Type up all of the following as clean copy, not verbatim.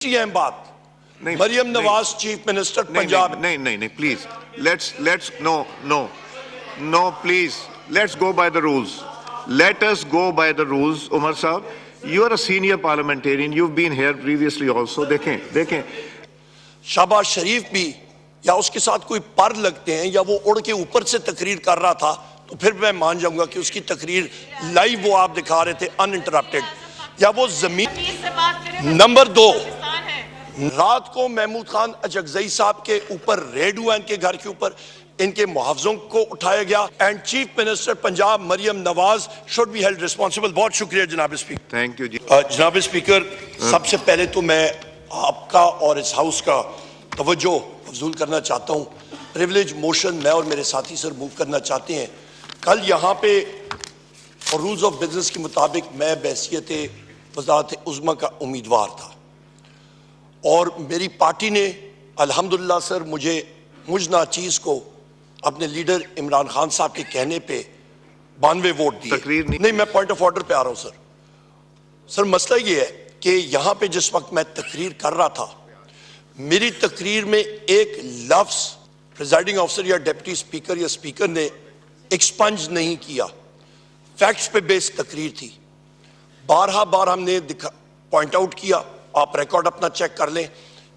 اہم بات Maryam Nawaz chief minister Punjab نہیں please let's no please let's go by the rules let us go by the rules. Umar sahab you are a senior parliamentarian, you've been here previously also. دیکھیں شہباز شریف بھی یا اس کے ساتھ کوئی پر لگتے ہیں یا وہ اڑ کے اوپر سے تقریر کر رہا تھا تو پھر میں مان جاؤں گا کہ اس کی تقریر لائیو وہ آپ دکھا رہے تھے ان انٹرپٹڈ یا وہ زمین نمبر 2 رات کو محمود خان اچکزئی صاحب کے اوپر ریڈ ہوا ان کے گھر کے اوپر ان کے محافظوں کو اٹھایا گیا and chief minister Punjab Maryam Nawaz should be held responsible. بہت شکریہ جناب اسپیکر. تھینک یو جی. جناب اسپیکر سب سے پہلے تو میں آپ کا اور اس ہاؤس کا توجہ مبذول کرنا چاہتا ہوں. پریولیج موشن میں اور میرے ساتھی سر موو کرنا چاہتے ہیں. کل یہاں پہ رولز آف بزنس کے مطابق میں بحیثیت وزارت عظمیٰ کا امیدوار تھا اور میری پارٹی نے الحمدللہ سر مجھ ناچیز کو اپنے لیڈر عمران خان صاحب کے کہنے پہ 92 ووٹ دیے. نہیں میں پوائنٹ آف آرڈر پہ آ رہا ہوں سر. مسئلہ یہ ہے کہ یہاں پہ جس وقت میں تقریر کر رہا تھا میری تقریر میں ایک لفظ پریزائڈنگ آفیسر یا ڈیپٹی اسپیکر یا اسپیکر نے ایکسپنج نہیں کیا. فیکٹس پہ بیس تقریر تھی. بار ہم نے پوائنٹ آؤٹ کیا, آپ ریکارڈ اپنا چیک کر لیں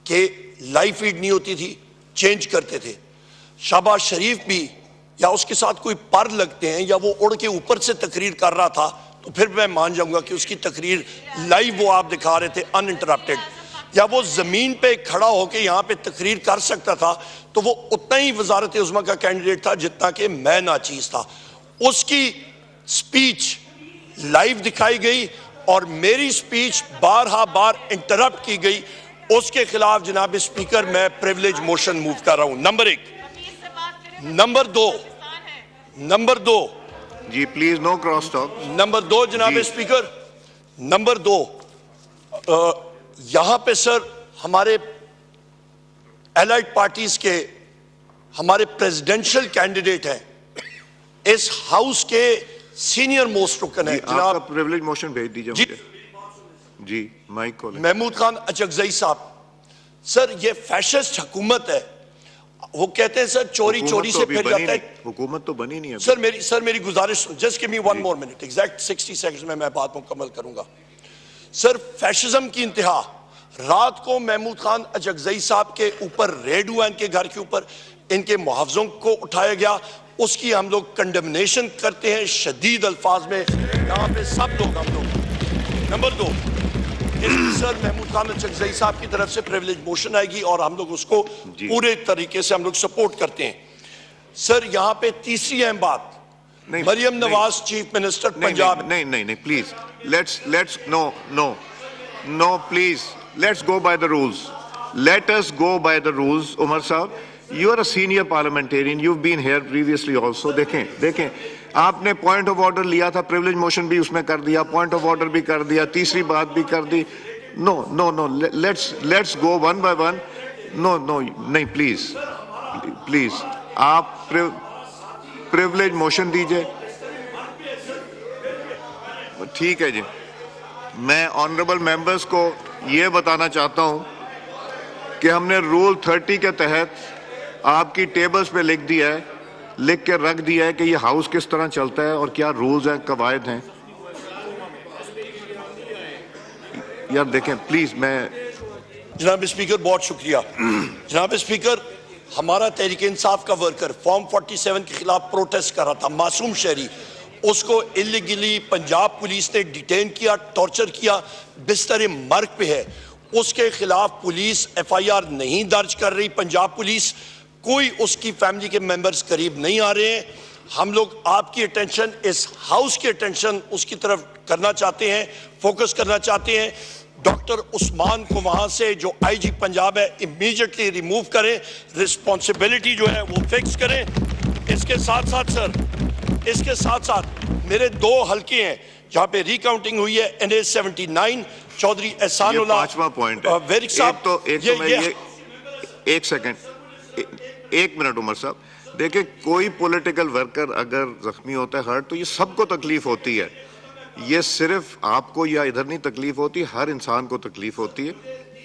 کہ لائیو فیڈ نہیں ہوتی تھی, چینج کرتے تھے. شہباز شریف بھی یا اس کے ساتھ کوئی پر لگتے ہیں یا وہ اڑ کے اوپر سے تقریر کر رہا تھا تو پھر میں مان جاؤں گا کہ اس کی تقریر لائیو وہ آپ دکھا رہے تھے ان انٹرپٹڈ یا وہ زمین پہ کھڑا ہو کے یہاں پہ تقریر کر سکتا تھا تو وہ اتنا ہی وزارت عظمیٰ کا کینڈیڈیٹ تھا جتنا کہ میں ناچیز تھا. اس کی سپیچ لائیو دکھائی گئی اور میری سپیچ بار انٹرپٹ کی گئی. اس کے خلاف جناب اسپیکر میں پریولیج موشن موو کر رہا ہوں. نمبر دو جی please no cross talk. Number 2 جناب اسپیکر نمبر 2 یہاں پہ سر ہمارے الائڈ پارٹیز کے ہمارے پریزیڈنشل کینڈیڈیٹ ہیں اس ہاؤس کے سینئر موسٹ رکن ہے جناب. آپ پریولیج موشن بھیج دیجئے مجھے. جی مائک کھولیں. محمود خان اچکزئی صاحب. سر یہ فیشسٹ حکومت ہے. وہ کہتے ہیں سر چوری سے پھر جاتا ہے. حکومت تو بنی نہیں ہے سر میری گزارش just give me one more minute exact 60 seconds میں بات مکمل کروں گا. سر فیشزم کی انتہا. رات کو محمود خان اچکزئی صاحب کے اوپر ریڈ ہوا ان کے گھر کے اوپر ان کے محافظوں کو اٹھایا گیا. اس کی ہم لوگ کنڈمنیشن کرتے ہیں شدید الفاظ میں یہاں پہ سب لوگ ہم لوگ. نمبر 2 سر محمود خان اچکزئی صاحب کی طرف سے پریولیج موشن آئے گی اور ہم لوگ اس کو پورے طریقے سے ہم لوگ سپورٹ کرتے ہیں. سر یہاں پہ تیسری اہم بات مریم نواز چیف منسٹر پنجاب. نہیں please let's no please let's go by the rules let us go by the rules. Umar sahab you are a senior parliamentarian, you've been here previously also. دیکھیں آپ نے پوائنٹ آف آرڈر لیا تھا, پریولیج موشن بھی اس میں کر دیا, پوائنٹ آف آرڈر بھی کر دیا, تیسری بات بھی کر دی. Now let's go one by one. نہیں پلیز آپ پریولیج موشن دیجئے. ٹھیک ہے جی. میں آنریبل ممبرز کو یہ بتانا چاہتا ہوں کہ ہم نے رول 30 کے تحت آپ کی ٹیبلز پہ لکھ کے رکھ دیا ہے کہ یہ ہاؤس کس طرح چلتا ہے اور کیا رولز ہیں, قواعد ہیں. یار دیکھیں پلیز. میں جناب اسپیکر بہت شکریہ. جناب اسپیکر ہمارا تحریک انصاف کا ورکر فارم 47 کے خلاف پروٹیسٹ کر رہا تھا, معصوم شہری. اس کو اللیگلی پنجاب پولیس نے ڈیٹین کیا, ٹارچر کیا, بستر مرگ پہ ہے. اس کے خلاف پولیس FIR نہیں درج کر رہی. پنجاب پولیس کوئی اس کی فیملی کے ممبرز قریب نہیں آ رہے ہیں. ہم لوگ آپ کی اٹینشن اس ہاؤس کی اٹینشن اس کی طرف کرنا چاہتے ہیں, فوکس کرنا چاہتے ہیں. ڈاکٹر عثمان کو وہاں سے جو IG پنجاب ہے امیجیٹلی ریموو کریں, رسپانسبلٹی جو ہے وہ فکس کریں. اس کے ساتھ ساتھ میرے 2 حلقے ہیں جہاں پہ ریکاؤنٹنگ ہوئی ہے. NA 79 چودھری احسان اللہ 5واں پوائنٹ ویرک صاحب. ایک سیکنڈ 1 منٹ عمر صاحب. دیکھیں کوئی پولیٹیکل ورکر اگر زخمی ہوتا ہے ہرٹ تو یہ سب کو تکلیف ہوتی ہے. یہ صرف آپ کو یا ادھر نہیں تکلیف ہوتی, ہر انسان کو تکلیف ہوتی ہے.